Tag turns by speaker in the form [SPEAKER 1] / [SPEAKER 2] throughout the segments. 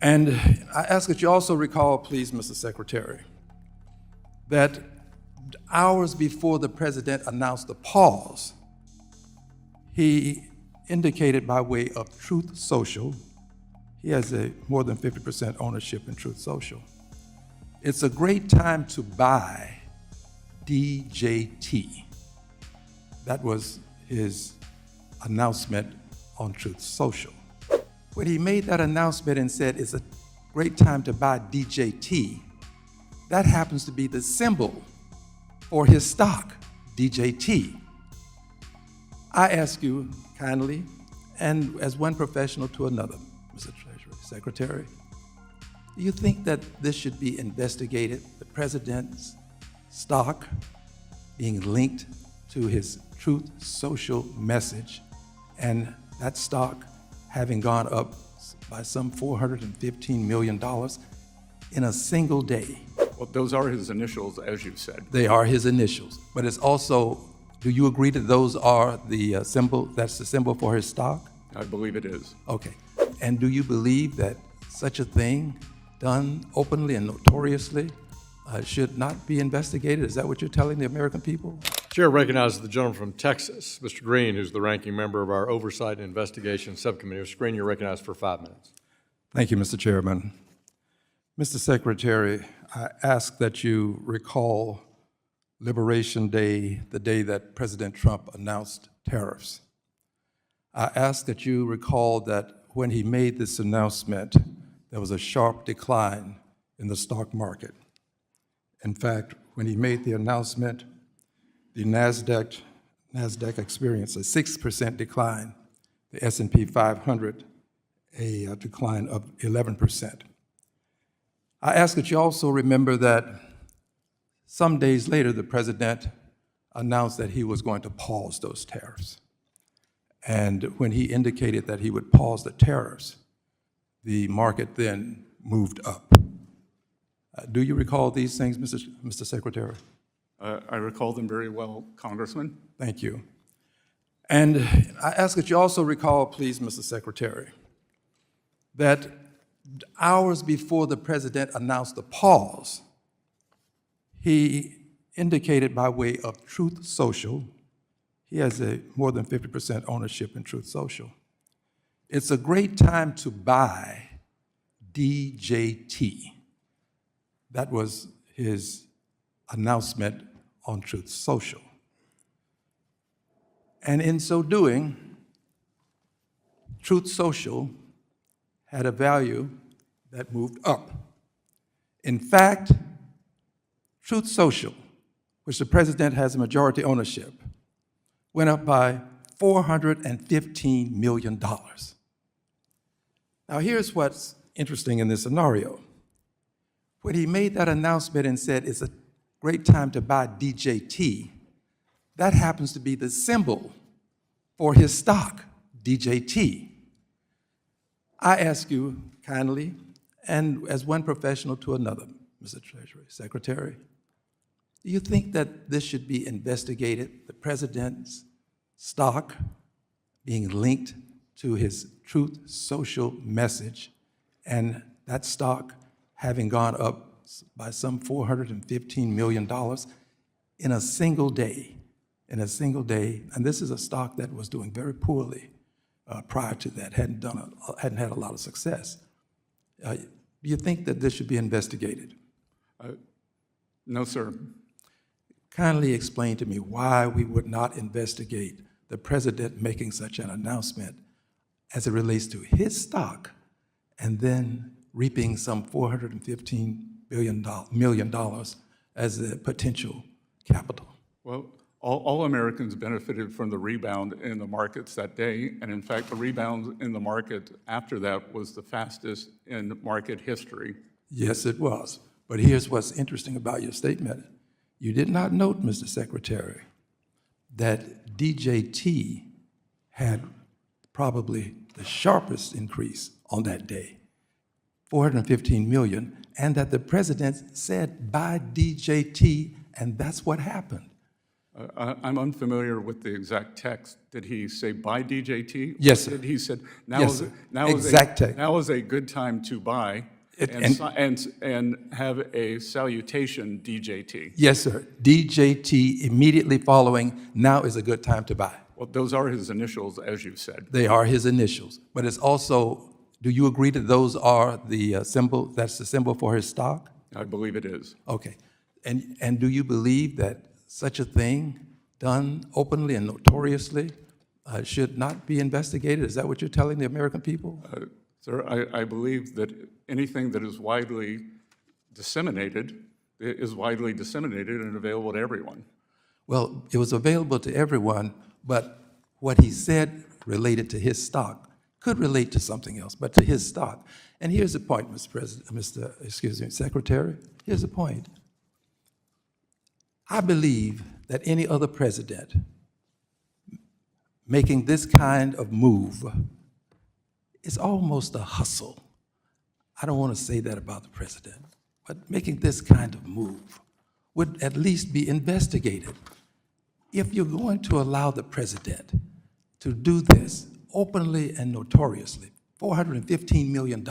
[SPEAKER 1] And I ask that you also recall, please, Mr. Secretary, that hours before the president announced the pause, he indicated by way of Truth Social, he has a more than 50% ownership in Truth Social. It's a great time to buy DJT. That was his announcement on Truth Social. When he made that announcement and said it's a great time to buy DJT, that happens to be the symbol for his stock, DJT. I ask you kindly, and as one professional to another, Mr. Treasury Secretary, do you think that this should be investigated, the president's stock being linked to his Truth Social message, and that stock having gone up by some $415 million in a single day?
[SPEAKER 2] Well, those are his initials, as you said.
[SPEAKER 1] They are his initials, but it's also, do you agree that those are the symbol, that's the symbol for his stock?
[SPEAKER 2] I believe it is.
[SPEAKER 1] Okay, and do you believe that such a thing done openly and notoriously should not be investigated? Is that what you're telling the American people?
[SPEAKER 3] Chair recognizes the gentleman from Texas, Mr. Green, who's the ranking member of our Oversight and Investigation Subcommittee. Mr. Green, you're recognized for 5 minutes.
[SPEAKER 1] Thank you, Mr. Chairman. Mr. Secretary, I ask that you recall Liberation Day, the day that President Trump announced tariffs. I ask that you recall that when he made this announcement, there was a sharp decline in the stock market. In fact, when he made the announcement, the NASDAQ experienced a 6% decline, the S&P 500 a decline of 11%. I ask that you also remember that some days later, the president announced that he was going to pause those tariffs. And when he indicated that he would pause the tariffs, the market then moved up. Do you recall these things, Mr. Secretary?
[SPEAKER 2] I recall them very well, Congressman.
[SPEAKER 1] Thank you. And I ask that you also recall, please, Mr. Secretary, that hours before the president announced the pause, he indicated by way of Truth Social, he has a more than 50% ownership in Truth Social. It's a great time to buy DJT. That was his announcement on Truth Social. And in so doing, Truth Social had a value that moved up. In fact, Truth Social, which the president has a majority ownership, went up by $415 million. Now here's what's interesting in this scenario. When he made that announcement and said it's a great time to buy DJT, that happens to be the symbol for his stock, DJT. I ask you kindly, and as one professional to another, Mr. Treasury Secretary, do you think that this should be investigated, the president's stock being linked to his Truth Social message, and that stock having gone up by some $415 million in a single day, and this is a stock that was doing very poorly prior to that, hadn't had a lot of success. Do you think that this should be investigated?
[SPEAKER 2] No, sir.
[SPEAKER 1] Kindly explain to me why we would not investigate the president making such an announcement as it relates to his stock and then reaping some $415 million as a potential capital.
[SPEAKER 2] Well, all Americans benefited from the rebound in the markets that day, and in fact, the rebound in the market after that was the fastest in market history.
[SPEAKER 1] Yes, it was. But here's what's interesting about your statement. You did not note, Mr. Secretary, that DJT had probably the sharpest increase on that day, $415 million, and that the president said, buy DJT, and that's what happened.
[SPEAKER 2] I'm unfamiliar with the exact text. Did he say buy DJT?
[SPEAKER 1] Yes, sir.
[SPEAKER 2] Did he said
[SPEAKER 1] Yes, sir. Exact text.
[SPEAKER 2] now is a good time to buy and have a salutation DJT?
[SPEAKER 1] Yes, sir. DJT immediately following, now is a good time to buy.
[SPEAKER 2] Well, those are his initials, as you said.
[SPEAKER 1] They are his initials, but it's also, do you agree that those are the symbol, that's the symbol for his stock?
[SPEAKER 2] I believe it is.
[SPEAKER 1] Okay. And do you believe that such a thing done openly and notoriously should not be investigated? Is that what you're telling the American people?
[SPEAKER 2] Sir, I believe that anything that is widely disseminated is widely disseminated and available to everyone.
[SPEAKER 1] Well, it was available to everyone, but what he said related to his stock could relate to something else, but to his stock. And here's the point, Mr. President, Secretary. Here's the point. I believe that any other president making this kind of move is almost a hustle. I don't want to say that about the president, but making this kind of move would at least be investigated. If you're going to allow the president to do this openly and notoriously, $415 million,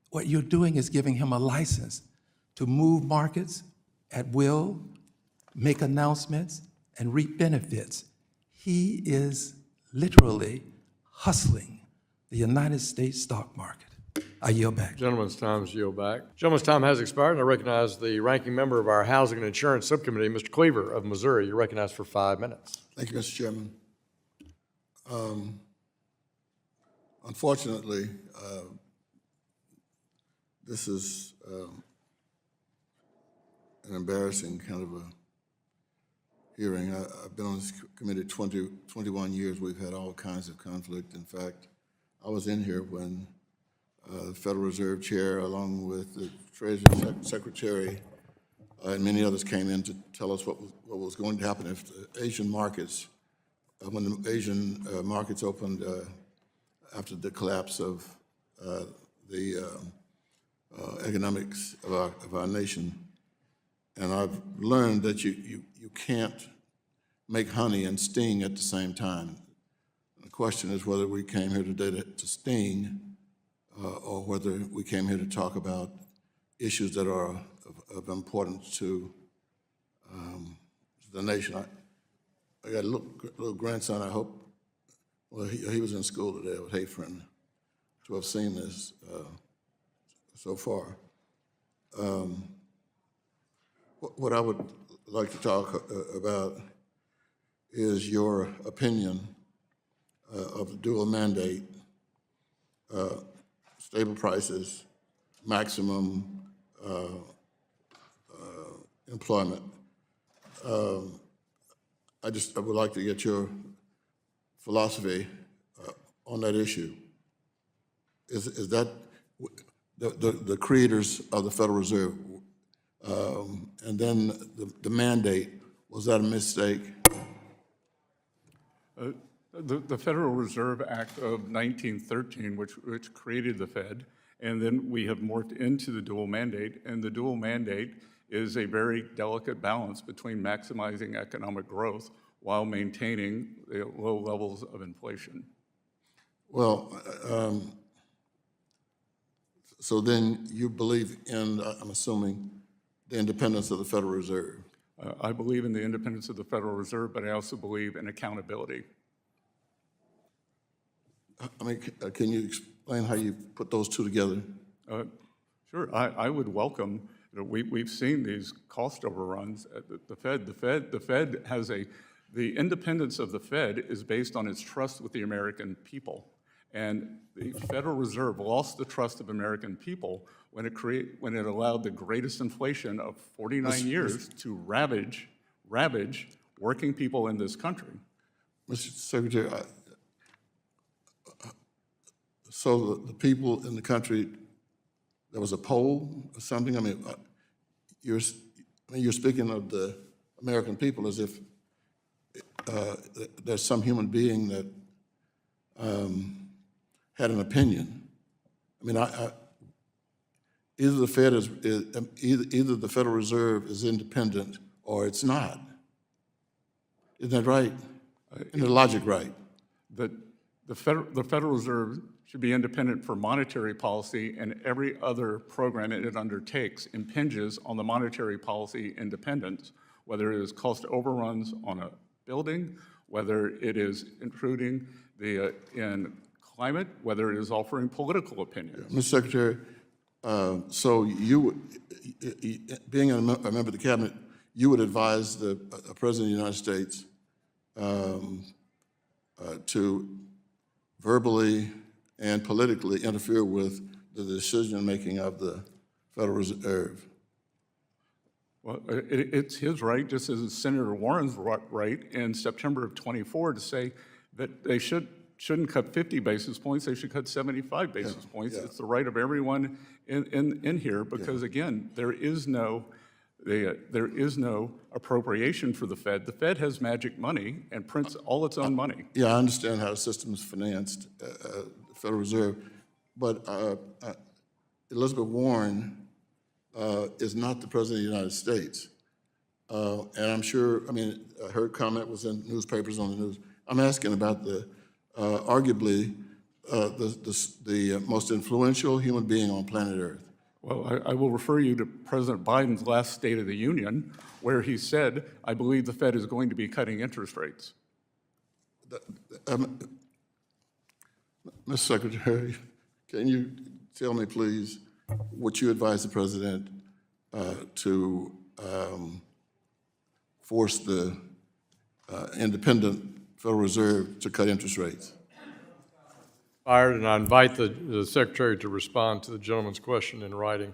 [SPEAKER 1] what you're doing is giving him a license to move markets at will, make announcements, and reap benefits. He is literally hustling the United States stock market. I yield back.
[SPEAKER 3] Gentleman's time is yield back. Gentleman's time has expired, and I recognize the ranking member of our Housing and Insurance Subcommittee, Mr. Cleaver of Missouri. You're recognized for 5 minutes.
[SPEAKER 4] Thank you, Mr. Chairman. Unfortunately, this is an embarrassing kind of a hearing. I've been on this committee 21 years. We've had all kinds of conflict. In fact, I was in here when the Federal Reserve Chair, along with the Treasury Secretary, and many others came in to tell us what was going to happen if the Asian markets, when the Asian markets opened after the collapse of the economics of our nation. And I've learned that you can't make honey and sting at the same time. The question is whether we came here today to sting or whether we came here to talk about issues that are of importance to the nation. I got a little grandson, I hope. Well, he was in school today. I would hate for him to have seen this so far. What I would like to talk about is your opinion of the dual mandate, stable prices, maximum employment. I would like to get your philosophy on that issue. Is that the creators of the Federal Reserve, and then the mandate, was that a mistake?
[SPEAKER 2] The Federal Reserve Act of 1913, which created the Fed, and then we have morphed into the dual mandate, and the dual mandate is a very delicate balance between maximizing economic growth while maintaining the low levels of inflation.
[SPEAKER 4] Well, so then you believe in, I'm assuming, the independence of the Federal Reserve?
[SPEAKER 2] I believe in the independence of the Federal Reserve, but I also believe in accountability.
[SPEAKER 4] I mean, can you explain how you put those two together?
[SPEAKER 2] Sure, I would welcome, we've seen these cost overruns at the Fed. The Fed has the independence of the Fed is based on its trust with the American people. And the Federal Reserve lost the trust of American people when it allowed the greatest inflation of 49 years to ravage working people in this country.
[SPEAKER 4] Mr. Secretary, so the people in the country, there was a poll or something? I mean, you're speaking of the American people as if there's some human being that had an opinion. I mean, either the Fed either the Federal Reserve is independent or it's not. Isn't that right? Isn't the logic right?
[SPEAKER 2] That the Federal Reserve should be independent for monetary policy, and every other program it undertakes impinges on the monetary policy independence, whether it is cost overruns on a building, whether it is intruding in climate, whether it is offering political opinions.
[SPEAKER 4] Mr. Secretary, so you, being a member of the cabinet, you would advise the President of the United States to verbally and politically interfere with the decision-making of the Federal Reserve?
[SPEAKER 2] Well, it's his right, just as it's Senator Warren's right in September of '24 to say that they shouldn't cut 50 basis points, they should cut 75 basis points. It's the right of everyone in here, because again, there is no appropriation for the Fed. The Fed has magic money and prints all its own money.
[SPEAKER 4] Yeah, I understand how the system is financed, the Federal Reserve, but Elizabeth Warren is not the President of the United States. And I'm sure, I mean, her comment was in newspapers, on the news. I'm asking about the, arguably, the most influential human being on planet Earth.
[SPEAKER 2] Well, I will refer you to President Biden's last State of the Union, where he said, I believe the Fed is going to be cutting interest rates.
[SPEAKER 4] Mr. Secretary, can you tell me, please, what you advise the President to force the independent Federal Reserve to cut interest rates?
[SPEAKER 3] Fired, and I invite the Secretary to respond to the gentleman's question in writing.